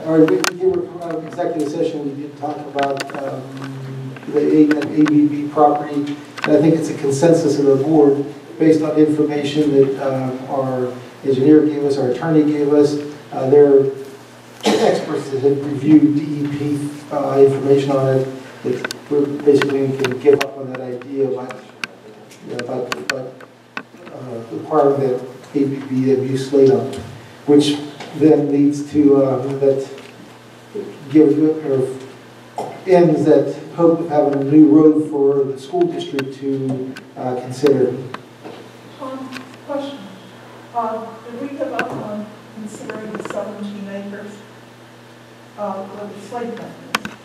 All right, we did an executive session, we did talk about the ABB property, and I think it's a consensus of the board based on information that our engineer gave us, our attorney gave us. Their experts that had reviewed DEP information on it, that we're basically can give up on that idea about requiring that ABB use slate on, which then leads to that gives or ends that hope of having a new road for the school district to consider. Question. Did we give up on considering the 17 acres for the slate company?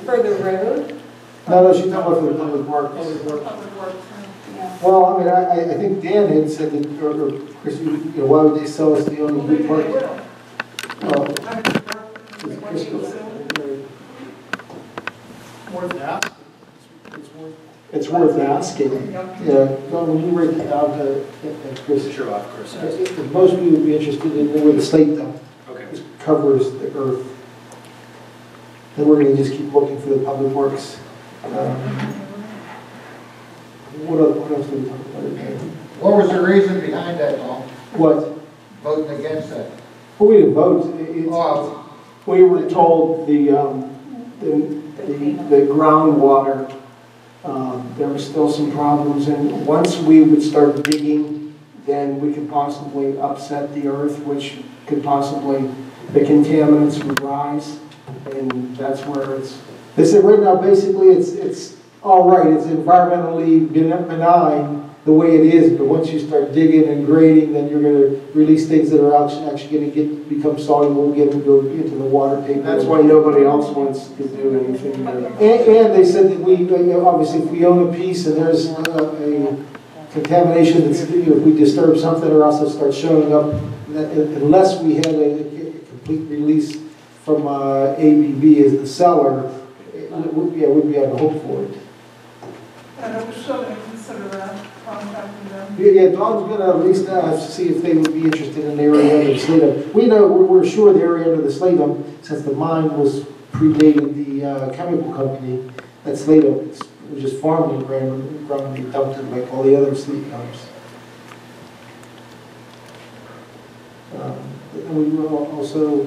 For the road? No, she's talking about for the public works. Public works. Yeah. Well, I mean, I think Dan had said that, or Chris, you know, why would they sell us the only good part? Worth asking. It's worth asking. Yeah, when you write it down to Chris. Sure, of course. Most people would be interested in where the slate though. Okay. It covers the earth. And we're going to just keep looking for the public works. What else did we talk about? What was the reason behind that, Tom? What? Voting against that? Well, we didn't vote. We were told the groundwater, there were still some problems, and once we would start digging, then we could possibly upset the earth, which could possibly, the contaminants would rise, and that's where it's, they said right now basically it's all right, it's environmentally benign the way it is, but once you start digging and grading, then you're going to release things that are actually going to become soluble, get them to go into the water table. That's why nobody else wants to do anything there. And they said that we, obviously, if we own a piece and there's a contamination, that's, if we disturb something or else it starts showing up, unless we had a complete release from ABB as the seller, we'd be able to hope for it. And I was still going to consider that, contacting them. Yeah, Dawn's going to at least see if they would be interested in the area under the Slatum. We know, we're sure the area under the Slatum, since the mine was predated the chemical company, that Slatum, it was just farmland ground and they dumped it like all the other slate dumps. And we will also,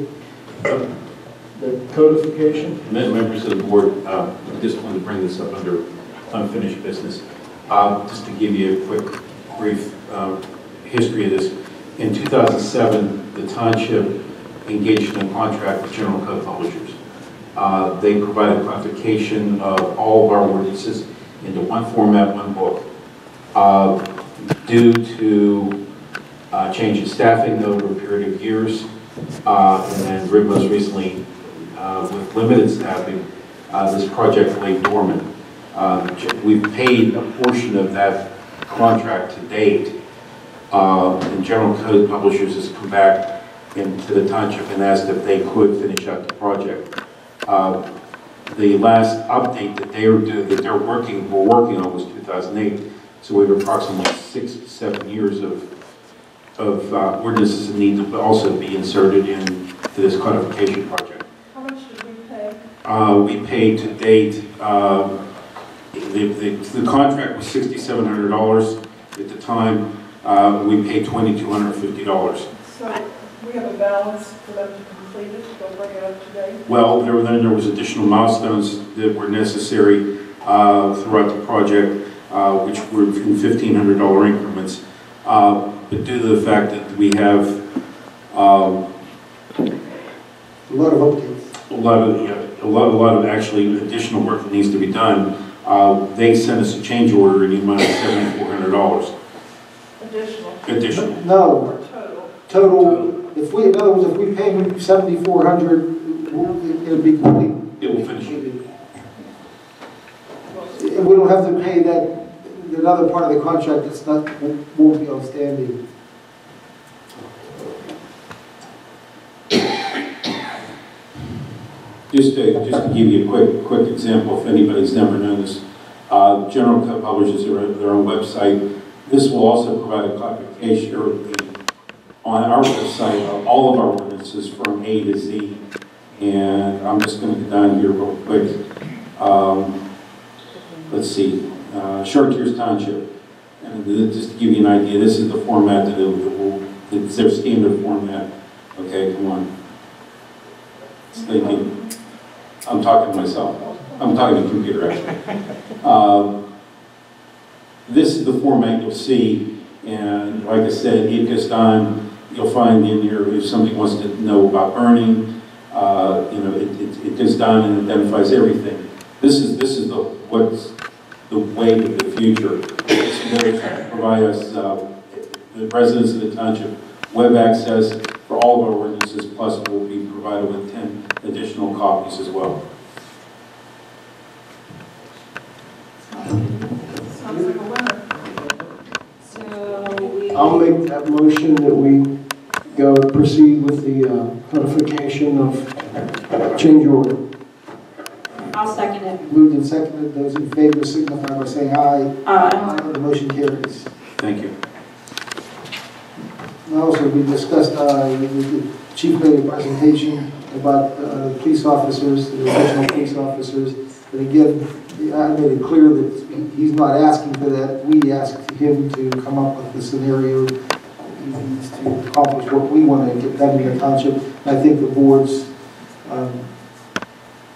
the codification. Members of the board, I just wanted to bring this up under unfinished business. Just to give you a quick, brief history of this. In 2007, the township engaged in a contract with General Code Publishers. They provided codification of all of our ordinances into one format, one book. Due to change in staffing over a period of years, and then most recently with limited staffing, this project lay dormant. We've paid a portion of that contract to date, and General Code Publishers has come back into the township and asked if they could finish out the project. The last update that we're working on was 2008, so we have approximately 6 to 7 years of ordinances that need to also be inserted into this codification project. How much did we pay? We paid to date, the contract was $6,700 at the time. We paid $2,250. So we have a balance for them to complete it, they'll bring it up today? Well, then there was additional milestones that were necessary throughout the project, which were in $1,500 increments. But due to the fact that we have A lot of updates. a lot of actually additional work that needs to be done, they sent us a change order in the amount of $7,400. Additional. No. Or total? Total. If we, in other words, if we pay them $7,400, it'll be complete. It will finish. We don't have to pay that another part of the contract that's not won't be outstanding. Just to give you a quick example, if anybody's never known this, General Code publishes their own website. This will also provide a codification or on our website all of our ordinances from A to Z. And I'm just going to go down here real quick. Let's see, Chartiers Township. And just to give you an idea, this is the format that it's their standard format. Okay, come on. It's thinking, I'm talking to myself. I'm talking to the computer, actually. This is the format you'll see, and like I said, it goes on. You'll find in here if somebody wants to know about burning, it goes down and identifies everything. This is what's the way of the future. It's going to provide us, the residents of the township, web access for all of our ordinances, plus we'll be provided with 10 additional copies as well. Sounds like a winner. So I'll make that motion that we go proceed with the codification of change order. I'll second it. Moved and seconded. Those in favor signify by saying aye. Aye. The motion carries. Thank you. And also, we discussed, the chief made a presentation about police officers, the additional police officers. But again, I made it clear that he's not asking for that. We asked him to come up with the scenario he needs to accomplish what we want to get done in the township. I think the board's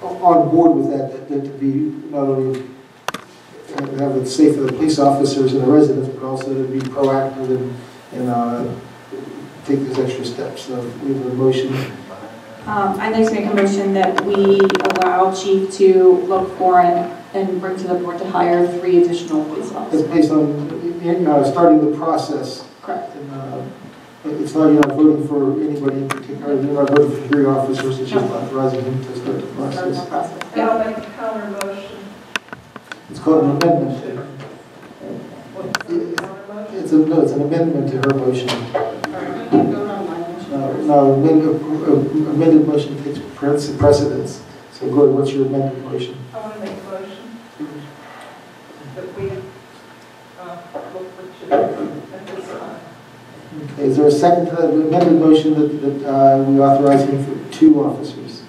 on board with that to be not only have it safe for the police officers and the residents, but also to be proactive and take those extra steps. So we have a motion. I'd like to make a motion that we allow Chief to look for and bring to the board to hire 3 additional police officers. It's based on starting the process. Correct. And, it's not, you're not voting for anybody in particular. You're not voting for 3 officers. It's just authorizing him to start the process. And I'll make a counter motion. It's called an amendment. What's the counter motion? It's an amendment to her motion. Amended motion takes precedence. So Gordon, what's your amended motion? I want to make a motion that we look for Chief at this time. Okay, is there a second to the amended motion that we authorize him for 2 officers?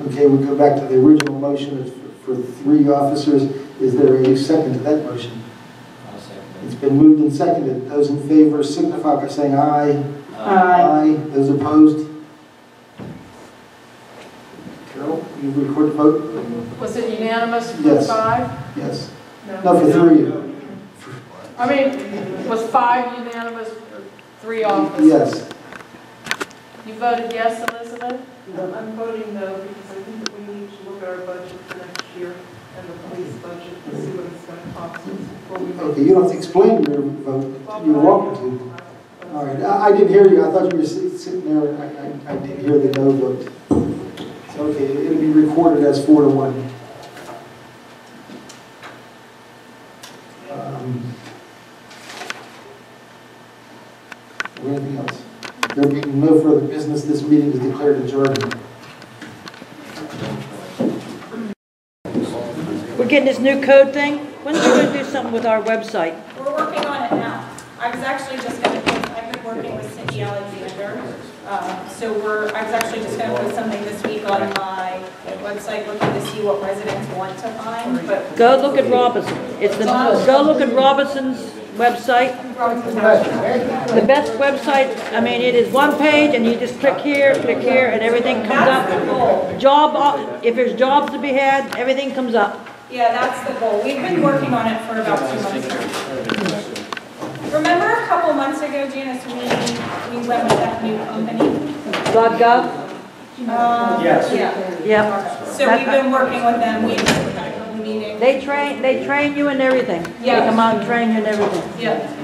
Okay, we go back to the original motion. It's for 3 officers. Is there a second to that motion? It's been moved and seconded. Those in favor signify by saying aye. Aye. Those opposed? Carol, you record the vote? Was it unanimous for Yes. 5? Yes. No, for 3. I mean, was 5 unanimous for 3 officers? Yes. You voted yes, Elizabeth? I'm voting no because I think that we need to look at our budget for next year and the police budget and see what it's going to cost us before we make. Okay, you don't have to explain your vote. You're welcome to. All right, I didn't hear you. I thought you were sitting there. I didn't hear the no vote. So, okay, it'll be recorded as 4-1. Or anything else? There being no further business, this meeting is declared adjourned. We're getting this new code thing. When are we going to do something with our website? We're working on it now. I was actually just going to, I've been working with Cindy Alexander. I was actually just going to put something this week on my website looking to see what residents want to find. But Go look at Robinson. Go look at Robinson's website. The best website. I mean, it is one page, and you just click here, and everything comes up. If there's jobs to be had, everything comes up. yeah, that's the goal. We've been working on it for about 2 months now. Remember a couple months ago, Janice, we went with that new company? .gov? Yes. Yeah. Yep. So we've been working with them. We've had a couple meetings. They train you and everything. Yeah. They come out and train you and everything. Yeah.